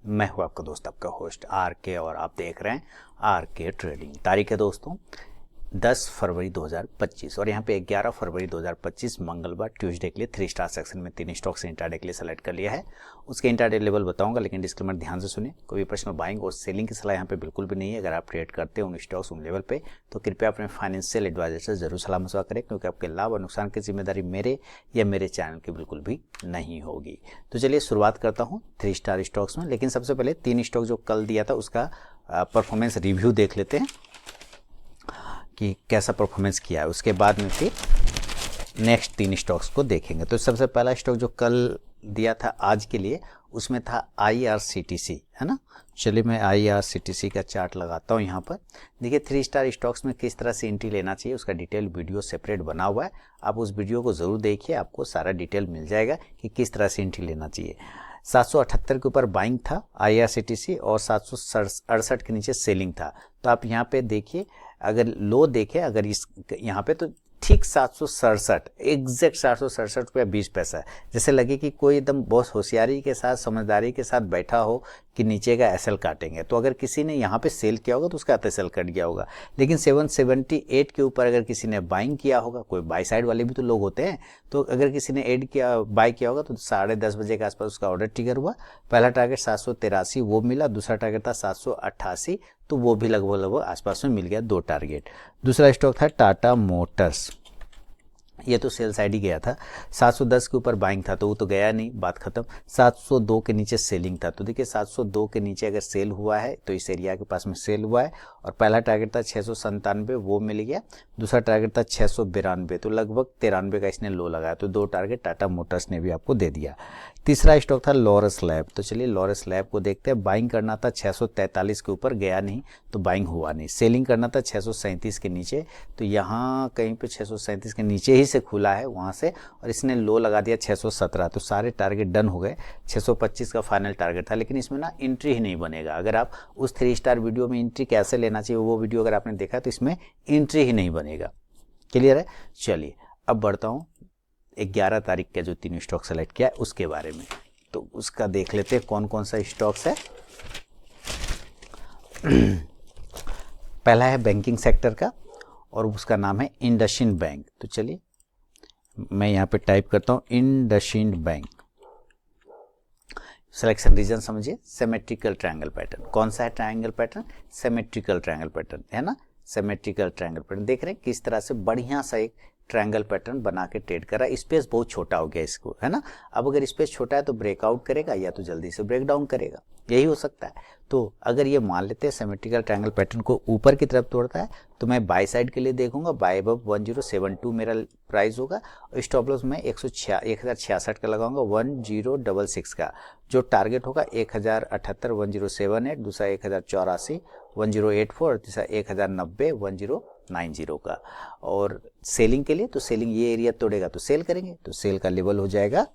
मैं हूं आपका दोस्त, आपका होस्ट आर के, और आप देख रहे हैं आर के ट्रेडिंग। तारीख है दोस्तों 10 फरवरी 2025 और यहाँ पे 11 फरवरी 2025 मंगलवार ट्यूसडे के लिए 3 स्टार सेक्शन में 3 स्टॉक्स इंट्राडे के लिए सेलेक्ट कर लिया है। उसके इंट्राडे लेवल बताऊंगा, लेकिन डिस्क्लेमर ध्यान से सुने। कोई भी पर्सनल बाइंग और सेलिंग की सलाह यहाँ पे बिल्कुल भी नहीं है। अगर आप ट्रेड करते हैं उन स्टॉक्स उन लेवल पे, तो कृपया अपने फाइनेंशियल एडवाइजर से जरूर सलाह मशवरा करें, क्योंकि आपके लाभ और नुकसान की जिम्मेदारी मेरे या मेरे चैनल की बिल्कुल भी नहीं होगी। तो चलिए शुरुआत करता हूँ 3 स्टार स्टॉक्स में, लेकिन सबसे पहले 3 स्टॉक जो कल दिया था उसका परफॉर्मेंस रिव्यू देख लेते हैं कि कैसा परफॉर्मेंस किया है। उसके बाद में फिर नेक्स्ट 3 स्टॉक्स को देखेंगे। तो सबसे पहला स्टॉक जो कल दिया था आज के लिए, उसमें था IRCTC, है ना। चलिए मैं IRCTC का चार्ट लगाता हूँ यहाँ पर। देखिए 3 स्टार स्टॉक्स में किस तरह से एंट्री लेना चाहिए उसका डिटेल वीडियो सेपरेट बना हुआ है। आप उस वीडियो को ज़रूर देखिए, आपको सारा डिटेल मिल जाएगा कि किस तरह से एंट्री लेना चाहिए। 778 के ऊपर बाइंग था IRCTC और 768 के नीचे सेलिंग था। तो आप यहाँ पे देखिए, अगर लो देखें, अगर इस यहाँ पे तो ठीक 767 एग्जैक्ट 767 रुपया 20 पैसा है। जैसे लगे कि कोई एकदम बहुत होशियारी के साथ समझदारी के साथ बैठा हो कि नीचे का SL काटेंगे। तो अगर किसी ने यहाँ पे सेल किया होगा तो उसका SL कट गया होगा। लेकिन 778 के ऊपर अगर किसी ने बाइंग किया होगा, कोई बाई साइड वाले भी तो लोग होते हैं, तो अगर किसी ने बाई किया होगा तो 10:30 बजे के आसपास उसका ऑर्डर ट्रिगर हुआ। पहला टारगेट 783 वो मिला, दूसरा टारगेट था 788, तो वो भी लगभग आसपास में मिल गया 2 टारगेट। दूसरा स्टॉक था टाटा मोटर्स, ये तो सेल साइड ही गया था। 710 के ऊपर बाइंग था तो वो तो गया नहीं, बात खत्म। 702 के नीचे सेलिंग था, तो देखिए 702 के नीचे अगर सेल हुआ है तो इस एरिया के पास में सेल हुआ है। और पहला टारगेट था 697, वो मिल गया। दूसरा टारगेट था 692, तो लगभग 93 का इसने लो लगाया, तो 2 टारगेट टाटा मोटर्स ने भी आपको दे दिया। तीसरा स्टॉक था लॉरस लैब। तो चलिए लॉरस लैब को देखते हैं। बाइंग करना था 643 के ऊपर, गया नहीं तो बाइंग हुआ नहीं। सेलिंग करना था 637 के नीचे, तो यहाँ कहीं पे 637 के नीचे ही से खुला है वहाँ से, और इसने लो लगा दिया 617, तो सारे टारगेट डन हो गए। 625 का फाइनल टारगेट था, लेकिन इसमें ना एंट्री ही नहीं बनेगा। अगर आप उस 3 स्टार वीडियो में एंट्री कैसे लेना चाहिए वो वीडियो अगर आपने देखा तो इसमें एंट्री ही नहीं बनेगा। क्लियर है। चलिए अब बढ़ता हूँ 11 तारीख के जो 3 स्टॉक सेलेक्ट किया है उसके बारे में। तो उसका देख लेते हैं कौन कौन सा स्टॉक्स है। पहला है बैंकिंग सेक्टर का और उसका नाम है इंडसइंड बैंक। तो चलिए मैं यहाँ पे टाइप करता हूँ इंडसइंड बैंक। सिलेक्शन रीजन समझिए, सिमेट्रिकल ट्रायंगल पैटर्न। कौन सा है triangle pattern? Symmetrical triangle pattern, है ना। सिमेट्रिकल ट्रायंगल पैटर्न देख रहे हैं किस तरह से बढ़िया सा एक ट्रायंगल पैटर्न बना के ट्रेड कर रहा है। स्पेस बहुत छोटा हो गया इसको, है ना। अब अगर स्पेस छोटा है तो ब्रेकआउट करेगा या तो जल्दी से ब्रेक डाउन करेगा, यही हो सकता है। तो अगर ये मान लेते हैं सिमेट्रिकल ट्रायंगल पैटर्न को ऊपर की तरफ तोड़ता है तो मैं बाई साइड के लिए देखूंगा। बाय अबव 1072 मेरा प्राइस होगा। स्टॉप लॉस में 1066 का लगाऊंगा, 1066 का। जो टारगेट होगा 1078 1078, दूसरा 1084 1084, तीसरा 1090 1090 का। और सेलिंग के लिए तो सेलिंग ये एरिया तोड़ेगा तो सेल करेंगे, तो सेल का लेवल हो जाएगा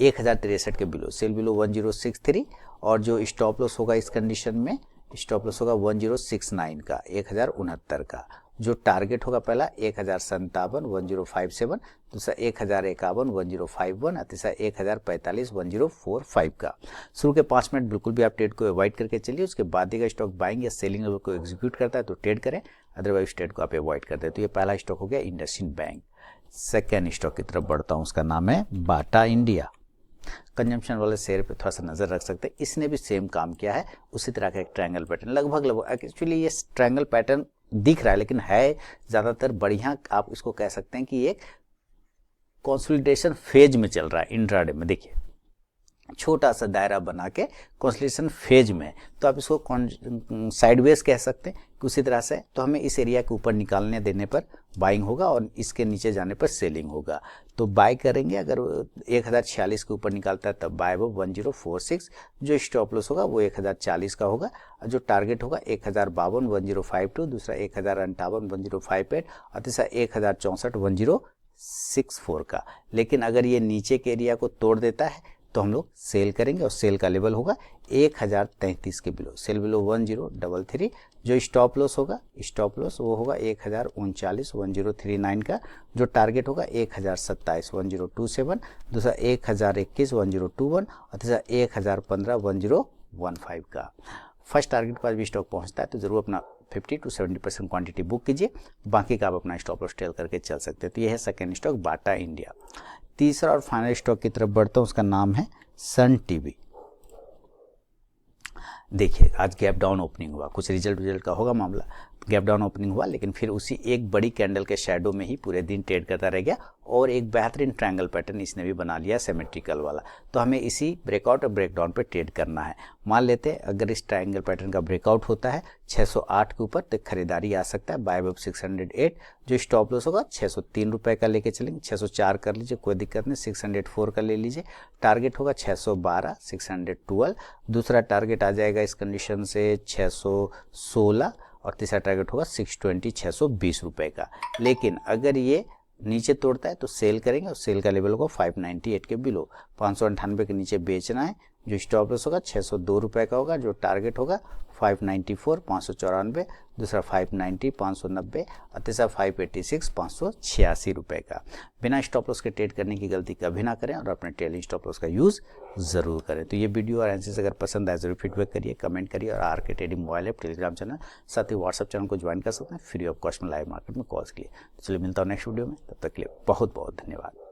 1063 के बिलो, सेल बिलो 1063। और जो स्टॉप लॉस होगा इस कंडीशन में, स्टॉप लॉस होगा 1069 का, 1069 का। जो टारगेट होगा पहला 1057 1057, दूसरा 1051 1051, तीसरा 1045 1045 का। शुरू के 5 मिनट बिल्कुल भी आप ट्रेड को अवॉइड करके चलिए। उसके बाद ही स्टॉक बाइंग या सेलिंग को एग्जीक्यूट करता है तो ट्रेड करें, अदरवाइज ट्रेड को आप अवॉइड करते हैं। तो ये पहला स्टॉक हो गया इंडसइंड बैंक। सेकेंड स्टॉक की तरफ बढ़ता हूँ, उसका नाम है बाटा इंडिया। कंजम्पशन वाले शेयर पे थोड़ा सा नजर रख सकते हैं। इसने भी सेम काम किया है, उसी तरह का एक ट्रायंगल पैटर्न लगभग एक्चुअली ये ट्रायंगल पैटर्न दिख रहा है, लेकिन है ज्यादातर बढ़िया। आप इसको कह सकते हैं कि ये कंसोलिडेशन फेज में चल रहा है इंट्राडे में। देखिए छोटा सा दायरा बना के कंसोलिडेशन फेज में, तो आप इसको साइडवेज कह सकते हैं कि उसी तरह से। तो हमें इस एरिया के ऊपर निकालने देने पर बाइंग होगा और इसके नीचे जाने पर सेलिंग होगा। तो बाय करेंगे, अगर 1046 के ऊपर निकालता है तब बाय वो 1046। जो स्टॉप लॉस होगा वो 1040 का होगा। जो टारगेट होगा 1052 1052, दूसरा 1058 1058, और तीसरा 1064 1064 का। लेकिन अगर ये नीचे के एरिया को तोड़ देता है तो हम लोग सेल करेंगे और सेल का लेवल होगा 1033 के बिलो, सेल बिलो 1033। जो स्टॉप लॉस होगा, स्टॉप लॉस वो होगा 1039 1039 का। जो टारगेट होगा 1027 1027, दूसरा 1021 1021 और तीसरा 1015 1015 का। फर्स्ट टारगेट पर भी स्टॉक पहुंचता है तो जरूर अपना 50 to 70% क्वांटिटी बुक कीजिए, बाकी का आप अपना स्टॉप लॉस टेल करके चल सकते हैं। तो ये है सेकेंड स्टॉक बाटा इंडिया। तीसरा और फाइनल स्टॉक की तरफ बढ़ता हूँ, उसका नाम है सन टीवी। देखिए आज गैप डाउन ओपनिंग हुआ, कुछ रिजल्ट का होगा मामला, गैप डाउन ओपनिंग हुआ लेकिन फिर उसी एक बड़ी कैंडल के शैडो में ही पूरे दिन ट्रेड करता रह गया और एक बेहतरीन ट्रायंगल पैटर्न इसने भी बना लिया सिमेट्रिकल वाला। तो हमें इसी ब्रेकआउट और ब्रेकडाउन पे ट्रेड करना है। मान लेते हैं अगर इस ट्रायंगल पैटर्न का ब्रेकआउट होता है 608 के ऊपर तो खरीदारी आ सकता है, बाय अबव 608। जो स्टॉप लॉस होगा 603 रुपये का लेके चलेंगे, 604 कर लीजिए कोई दिक्कत नहीं, 604 का ले लीजिए। टारगेट होगा 612 612। दूसरा टारगेट आ जाएगा इस कंडीशन से 616 और तीसरा टारगेट होगा 620 620 रुपये का। लेकिन अगर ये नीचे तोड़ता है तो सेल करेंगे और सेल का लेवल होगा 598 के बिलो, 598 के नीचे बेचना है। जो स्टॉप लॉस होगा 602 रुपये का होगा। जो टारगेट होगा 594 594, दूसरा 590 590 और तीसरा 586 586 रुपये का। बिना स्टॉप लॉस के ट्रेड करने की गलती कभी ना करें और अपने ट्रेलिंग स्टॉप लॉस का यूज़ ज़रूर करें। तो ये वीडियो और एनालिसिस अगर पसंद आए जरूर फीडबैक करिए, कमेंट करिए और आर के trading mobile app Telegram channel साथ ही व्हाट्सअप चैनल को ज्वाइन कर सकते हैं फ्री ऑफ कॉस्ट में लाइव मार्केट में कॉल्स के लिए। तो चलिए मिलता हूँ नेक्स्ट वीडियो में, तब तक के लिए बहुत बहुत धन्यवाद।